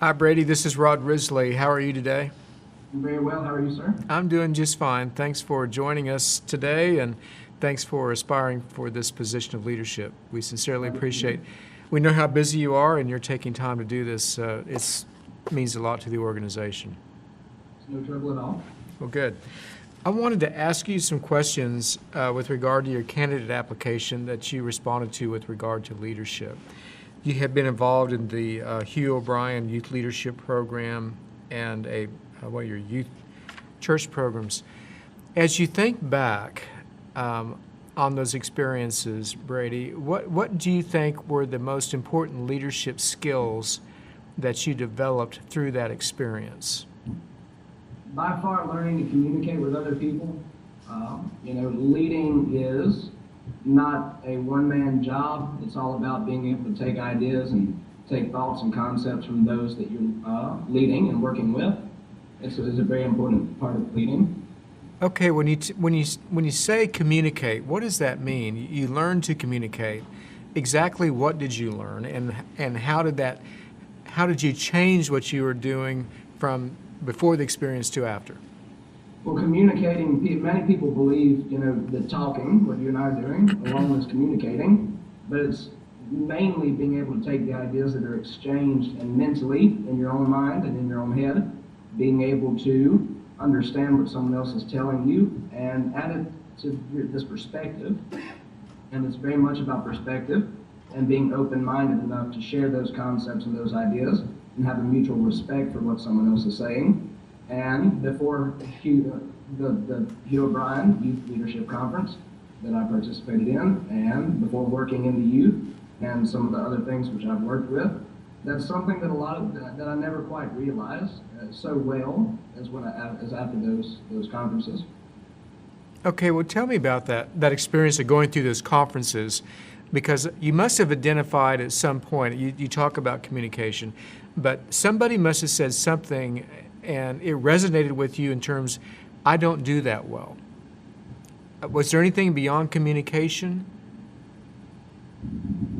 Hi, Brady. This is Rod Risley. How are you today? Very well. How are you, sir? I'm doing just fine. Thanks for joining us today, and thanks for aspiring for this position of leadership. We sincerely appreciate. We know how busy you are, and you're taking time to do this. It means a lot to the organization. It's no trouble at all. Well, good. I wanted to ask you some questions with regard to your candidate application that you responded to with regard to leadership. You have been involved in the Hugh O'Brien Youth Leadership Program and one of your youth church programs. As you think back on those experiences, Brady, what do you think were the most important leadership skills that you developed through that experience? By far, learning to communicate with other people. Leading is not a one-man job. It's all about being able to take ideas and take thoughts and concepts from those that you're leading and working with. It's a very important part of leading. Okay, when you say communicate, what does that mean? You learn to communicate. Exactly what did you learn, and how did you change what you were doing from before the experience to after? Well, communicating, many people believe, that talking, what you and I are doing, along with communicating, but it's mainly being able to take the ideas that are exchanged and mentally in your own mind and in your own head, being able to understand what someone else is telling you and add it to this perspective. And it's very much about perspective and being open-minded enough to share those concepts and those ideas and have a mutual respect for what someone else is saying. And before the Hugh O'Brien Youth Leadership Conference that I participated in, and before working in the youth and some of the other things which I've worked with, that's something that I never quite realized so well as after those conferences. Okay, well, tell me about that experience of going through those conferences, because you must have identified at some point, you talk about communication, but somebody must have said something and it resonated with you in terms, I don't do that well. Was there anything beyond communication?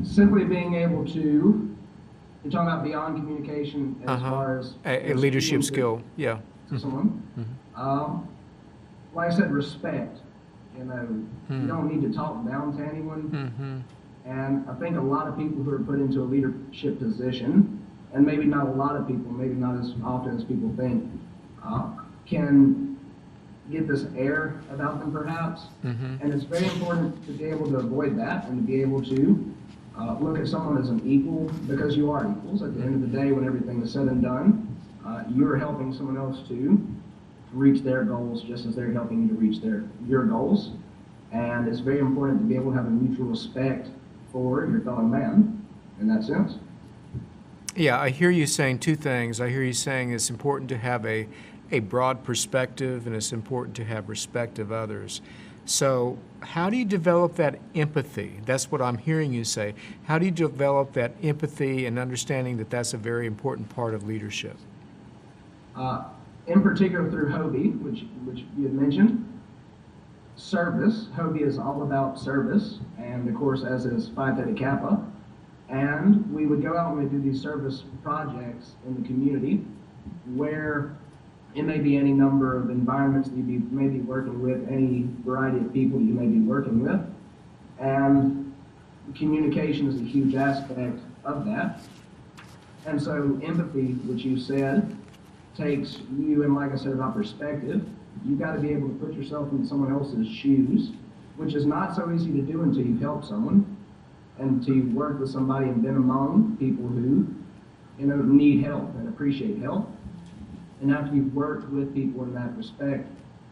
Simply being able to, you're talking about beyond communication as far as a leadership skill, yeah. To someone. Like I said, respect. You don't need to talk down to anyone. And I think a lot of people who are put into a leadership position, and maybe not a lot of people, maybe not as often as people think, can get this air about them perhaps. And it's very important to be able to avoid that and to be able to look at someone as an equal, because you are equals. At the end of the day, when everything is said and done, you're helping someone else to reach their goals just as they're helping you to reach your goals. And it's very important to be able to have a mutual respect for your fellow man in that sense. Yeah, I hear you saying two things. I hear you saying it's important to have a broad perspective, and it's important to have respect of others. So how do you develop that empathy? That's what I'm hearing you say. How do you develop that empathy and understanding that that's a very important part of leadership? In particular through Hobie, which you had mentioned, service. Hobie is all about service, and of course, as is Theta Kappa. And we would go out and we do these service projects in the community where it may be any number of environments that you may be working with, any variety of people you may be working with. And communication is a huge aspect of that. And so empathy, which you said, takes you, and like I said about perspective, you've got to be able to put yourself in someone else's shoes, which is not so easy to do until you've helped someone. And to work with somebody and been among people who, need help and appreciate help. And after you've worked with people in that respect,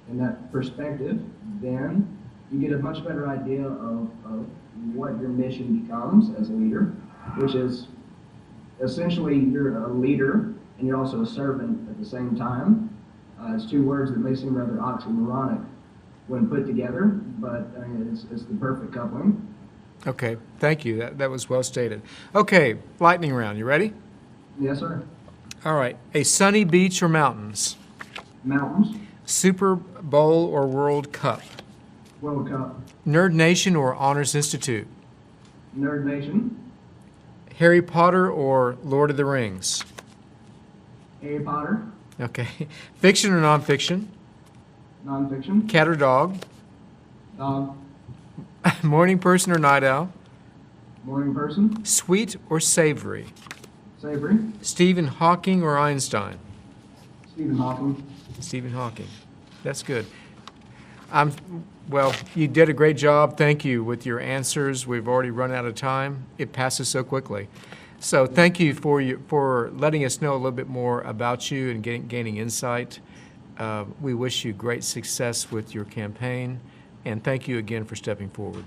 in that perspective, then you get a much better idea of what your mission becomes as a leader, which is essentially you're a leader and you're also a servant at the same time. It's two words that may seem rather oxymoronic when put together, but it's the perfect coupling. Okay, thank you. That was well stated. Okay, lightning round. You ready? Yes, sir. All right. A sunny beach or mountains? Mountains. Super Bowl or World Cup? World Cup. Nerd Nation or Honors Institute? Nerd Nation. Harry Potter or Lord of the Rings? A. Potter. Okay. Fiction or nonfiction? Nonfiction. Cat or dog? Dog. Morning person or night owl? Morning person. Sweet or savory? Savory. Stephen Hawking or Einstein? Stephen Hawking. Stephen Hawking. That's good. Well, you did a great job. Thank you with your answers. We've already run out of time. It passes so quickly. So thank you for letting us know a little bit more about you and gaining insight. We wish you great success with your campaign, and thank you again for stepping forward.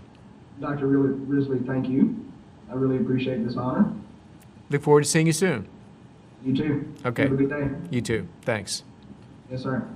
Dr. Risley, thank you. I really appreciate this honor. Look forward to seeing you soon. You too. Okay. Have a good day. You too. Thanks. Yes, sir.